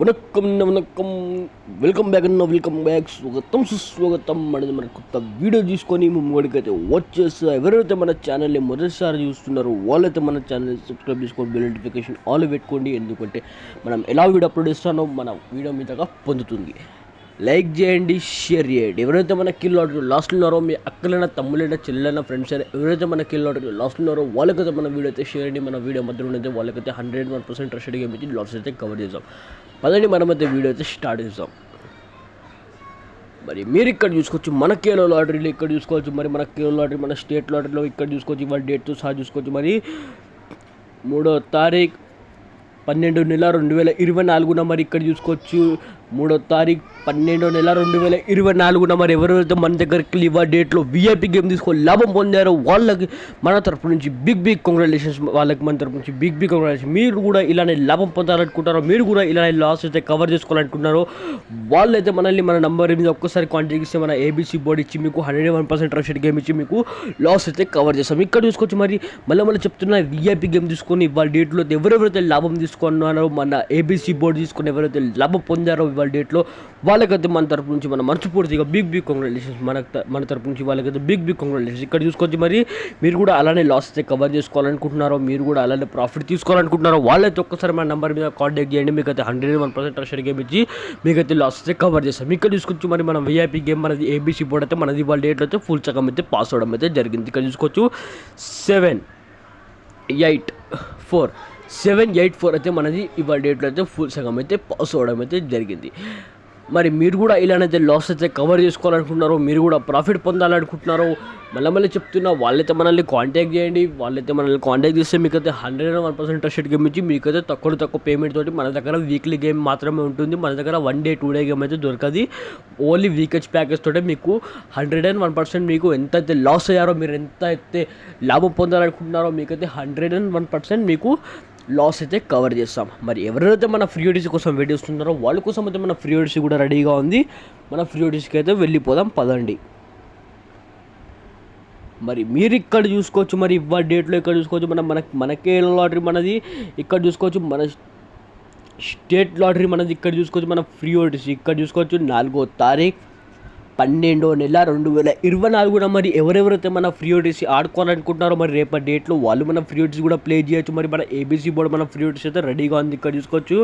Vanakkam vanakkam welcome back సుస్వాగతం అనేది మన కొత్త వీడియో తీసుకొని ముందుకైతే వచ్చేసి ఎవరైతే మన ఛానల్ని మొదటిసారి చూస్తున్నారో వాళ్ళైతే మన ఛానల్ని సబ్స్క్రైబ్ చేసుకొని బెల్ నోటిఫికేషన్ ఆల్ పెట్టుకోండి. ఎందుకంటే మనం ఎలా వీడియో అప్లోడ్ చేస్తానో మన వీడియో మీదగా పొందుతుంది. లైక్ చేయండి, షేర్ చేయండి. ఎవరైతే మన కిల్ లాటరీ లాస్ట్ ఉన్నారో మీ అక్కలైనా తమ్ములైనా చెల్లెలైనా ఫ్రెండ్స్ అయినా ఎవరైతే మన కిల్ లాటరీ లాస్ట్ ఉన్నారో వాళ్ళకైతే మన వీడియో అయితే షేర్ చేయండి. మన వీడియో మధ్యలో అయితే వాళ్ళకైతే 101% ట్రస్టెడ్ గేమ్ ఇచ్చి లాట్స్ అయితే కవర్ చేద్దాం. పదండి మనమైతే వీడియో అయితే స్టార్ట్ చేద్దాం. మరి మీరు ఇక్కడ చూసుకోవచ్చు మన కేలో లాటరీలో ఇక్కడ చూసుకోవచ్చు. మరి మన కేలో లాటరీ మన స్టేట్ లాటరీలో ఇక్కడ చూసుకోవచ్చు. ఇవాళ డేట్తో సహా చూసుకోవచ్చు. మరి 3వ తారీఖు 12/2024 మరి ఇక్కడ చూసుకోవచ్చు. 3వ తారీఖు 12/2024 మరి ఎవరైతే మన దగ్గరికి ఇవ్వ డేట్లో విఐపి గేమ్ తీసుకొని లాభం పొందారో వాళ్ళకి మన తరపు నుంచి బిగ్ కంగ్రాచులేషన్స్. వాళ్ళకి మన తరపు నుంచి బిగ్ కంగ్రాచులేషన్. మీరు కూడా ఇలానే లాభం పొందాలనుకుంటారో, మీరు కూడా ఇలానే లాస్ అయితే కవర్ చేసుకోవాలనుకుంటున్నారో వాళ్ళైతే మనల్ని మన నంబర్ మీద ఒక్కసారి కాంటాక్ట్ చేస్తే మన ఏబీసీ బోర్డు ఇచ్చి మీకు 101% ట్రస్టెడ్ గేమ్ ఇచ్చి మీకు లాస్ అయితే కవర్ చేస్తాం. ఇక్కడ చూసుకోవచ్చు. మరి మళ్ళీ చెప్తున్నా విఐపి గేమ్ తీసుకొని ఇవాళ డేట్లో ఎవరెవరైతే లాభం తీసుకున్నారో మన ఏబీసీ బోర్డు తీసుకొని ఎవరైతే లాభం పొందారో ఇవాళ డేట్లో వాళ్ళకైతే మన తరపు నుంచి మన మనస్ఫూర్తిగా బిగ్ కంగ్రాచులేషన్స్. మన తరపు నుంచి వాళ్ళకైతే బిగ్ కంగ్రాచులేషన్స్. ఇక్కడ చూసుకోవచ్చు. మరి మీరు కూడా అలానే లాస్ అయితే కవర్ చేసుకోవాలనుకుంటున్నారో, మీరు కూడా అలానే ప్రాఫిట్ తీసుకోవాలనుకుంటున్నారో వాళ్ళైతే ఒక్కసారి మన నెంబర్ మీద కాంటాక్ట్ చేయండి. మీకైతే 101% ట్రస్టెడ్ గేమ్ ఇచ్చి మీకైతే లాస్ అయితే కవర్ చేస్తాం. ఇక్కడ చూసుకోవచ్చు. మరి మన విఐపి గేమ్ మనది ఏబీసీ బోర్డు అయితే మనది వాళ్ళ డేట్లో అయితే ఫుల్ సగం అయితే పాస్ అవడం అయితే జరిగింది. ఇక్కడ చూసుకోవచ్చు. 784 అయితే మనది ఇవాళ డేట్లో అయితే ఫుల్ సగం అయితే పాస్ అవ్వడం అయితే జరిగింది. మరి మీరు కూడా ఇలానైతే లాస్ అయితే కవర్ చేసుకోవాలనుకుంటున్నారో, మీరు కూడా ప్రాఫిట్ పొందాలనుకుంటున్నారో మళ్ళీ చెప్తున్నా వాళ్ళైతే మనల్ని కాంటాక్ట్ చేయండి. వాళ్ళైతే మనల్ని కాంటాక్ట్ చేస్తే మీకైతే 101% ట్రస్టెడ్ గేమ్ ఇచ్చి మీకైతే తక్కువ పేమెంట్ తోటి మన దగ్గర వీక్లీ గేమ్ మాత్రమే ఉంటుంది. మన దగ్గర 1 డే 2 డే గేమ్ అయితే దొరకదు. ఓన్లీ వీకేజ్ ప్యాకేజ్ తోటే మీకు 101% మీకు ఎంత అయితే లాస్ అయ్యారో, మీరు ఎంత అయితే లాభం పొందాలనుకుంటున్నారో మీకైతే 101% మీకు లాస్ అయితే కవర్ చేస్తాం. మరి ఎవరైతే మన ఫ్రీ ఓటీసీ కోసం వెయిట్ చేస్తున్నారో వాళ్ళ కోసం అయితే మన ఫ్రీ ఓటీసీ కూడా రెడీగా ఉంది. మన ఫ్రీ ఓటీసీకి అయితే వెళ్ళిపోదాం పదండి. మరి మీరు ఇక్కడ చూసుకోవచ్చు. మరి ఇవాళ డేట్లో ఇక్కడ చూసుకోవచ్చు. మనకే లాటరీ మనది ఇక్కడ చూసుకోవచ్చు. మన స్టేట్ లాటరీ మనది ఇక్కడ చూసుకోవచ్చు. మన ఫ్రీ ఓటీసీ ఇక్కడ చూసుకోవచ్చు. 4వ తారీఖు 12/2024 మరి ఎవరెవరైతే మన ఫ్రీ ఓటీసీ ఆడుకోవాలనుకుంటున్నారో మరి రేపటి డేట్లో వాళ్ళు మన ఫ్రీ ఓటీసీ కూడా ప్లే చేయొచ్చు. మరి మన ఏబీసీ బోర్డు మన ఫ్రీ ఓటీసీ అయితే రెడీగా ఉంది. ఇక్కడ చూసుకోవచ్చు.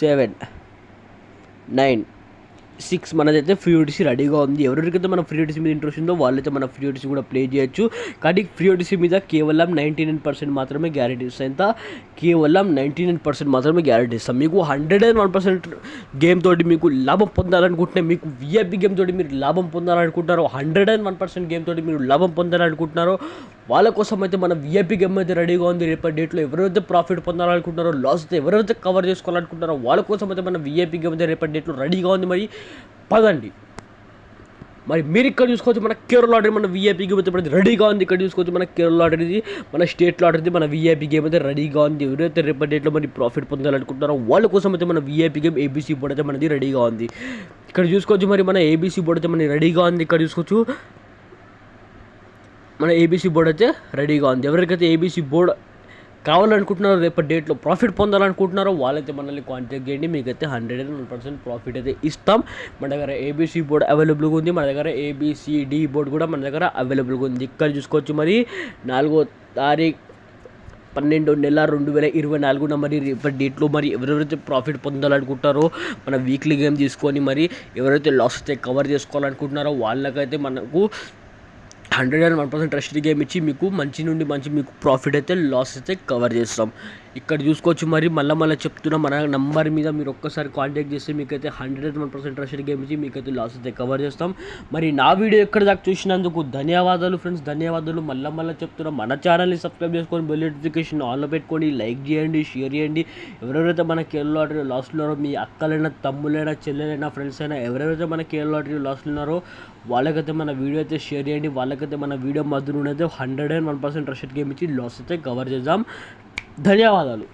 7, 9, 6 మనదైతే ఫ్రీ ఓటీసీ రెడీగా ఉంది. ఎవరికైతే మన ఫ్రీ ఓటీసీ మీద ఇంట్రెస్ట్ ఉందో వాళ్ళైతే మన ఫ్రీ ఓటీసీ కూడా ప్లే చేయొచ్చు. కానీ ఫ్రీ ఓటీసీ మీద కేవలం 99% మాత్రమే గ్యారెంటీ ఇస్తాం. ఎంత? కేవలం 99% మాత్రమే గ్యారెంటీ ఇస్తాం. మీకు 101% గేమ్ తోటి మీకు లాభం పొందాలనుకుంటే, మీకు విఐపి గేమ్ తోటి మీరు లాభం పొందాలనుకుంటారో, 101% గేమ్ తోటి మీరు లాభం పొందాలనుకుంటున్నారో వాళ్ళ కోసం అయితే మన విఐపి గేమ్ అయితే రెడీగా ఉంది. రేపటి డేట్లో ఎవరైతే ప్రాఫిట్ పొందాలనుకుంటున్నారో, లాస్ అయితే ఎవరైతే కవర్ చేసుకోవాలనుకుంటున్నారో వాళ్ళ కోసం అయితే మన విఐపి గేమ్ అయితే రేపటి డేట్లో రెడీగా ఉంది. మరి పదండి. మరి మీరు ఇక్కడ చూసుకోవచ్చు. మన కేరళ లాటరీ మన విఐపి గేమ్ అయితే రెడీగా ఉంది. ఇక్కడ చూసుకోవచ్చు. మన కేరళ లాటరీది మన స్టేట్ లాటరీది మన విఐపి గేమ్ అయితే రెడీగా ఉంది. ఎవరైతే రేపటి డేట్లో మరి ప్రాఫిట్ పొందాలనుకుంటున్నారో వాళ్ళ కోసం అయితే మన విఐపి గేమ్ ఏబీసీ బోర్డు అయితే మనది రెడీగా ఉంది. ఇక్కడ చూసుకోవచ్చు. మరి మన ఏబీసీ బోర్డు అయితే మనది రెడీగా ఉంది. ఇక్కడ చూసుకోవచ్చు. మన ఏబీసీ బోర్డు అయితే రెడీగా ఉంది. ఎవరికైతే ఏబీసీ బోర్డు కావాలనుకుంటున్నారో, రేపటి డేట్లో ప్రాఫిట్ పొందాలనుకుంటున్నారో వాళ్ళైతే మనల్ని కాంటాక్ట్ చేయండి. మీకైతే 101% ప్రాఫిట్ అయితే ఇస్తాం. మన దగ్గర ఏబీసీ బోర్డు అవైలబుల్గా ఉంది. మన దగ్గర ఏబీసీడి బోర్డు కూడా మన దగ్గర అవైలబుల్గా ఉంది. ఇక్కడ చూసుకోవచ్చు. మరి 4వ తారీఖు 12/2024 మరి రేపటి డేట్లో మరి ఎవరెవరైతే ప్రాఫిట్ పొందాలనుకుంటారో మన వీక్లీ గేమ్ తీసుకొని మరి ఎవరైతే లాస్ అయితే కవర్ చేసుకోవాలనుకుంటున్నారో వాళ్ళకైతే మనకు 101% ట్రస్టెడ్ గేమ్ ఇచ్చి మీకు మంచి నుండి మంచి మీకు ప్రాఫిట్ అయితే లాస్ అయితే కవర్ చేస్తాం. ఇక్కడ చూసుకోవచ్చు. మరి మళ్ళీ చెప్తున్నా మన నంబర్ మీద మీరు ఒక్కసారి కాంటాక్ట్ చేస్తే మీకైతే 101% ట్రస్టెడ్ గేమ్ ఇచ్చి మీకైతే లాస్ అయితే కవర్ చేస్తాం. మరి నా వీడియో ఎక్కడ దాకా చూసినందుకు ధన్యవాదాలు ఫ్రెండ్స్, ధన్యవాదాలు. మళ్ళీ చెప్తున్నా మన ఛానల్ని సబ్స్క్రైబ్ చేసుకొని బెల్ నోటిఫికేషన్ ఆన్లో పెట్టుకోండి. లైక్ చేయండి, షేర్ చేయండి. ఎవరెవరైతే మన కేరళ లాటరీ లాస్ట్ ఉన్నారో, మీ అక్కలైనా తమ్ములైనా చెల్లెలైనా ఫ్రెండ్స్ అయినా ఎవరెవరైతే మన కేరళ లాటరీ లాస్ట్ ఉన్నారో వాళ్ళకైతే మన వీడియో అయితే షేర్ చేయండి. వాళ్ళకైతే మన వీడియో మధ్యలో అయితే 101% ట్రస్టెడ్ గేమ్ ఇచ్చి లాస్ అయితే కవర్ చేద్దాం. ధన్యవాదాలు.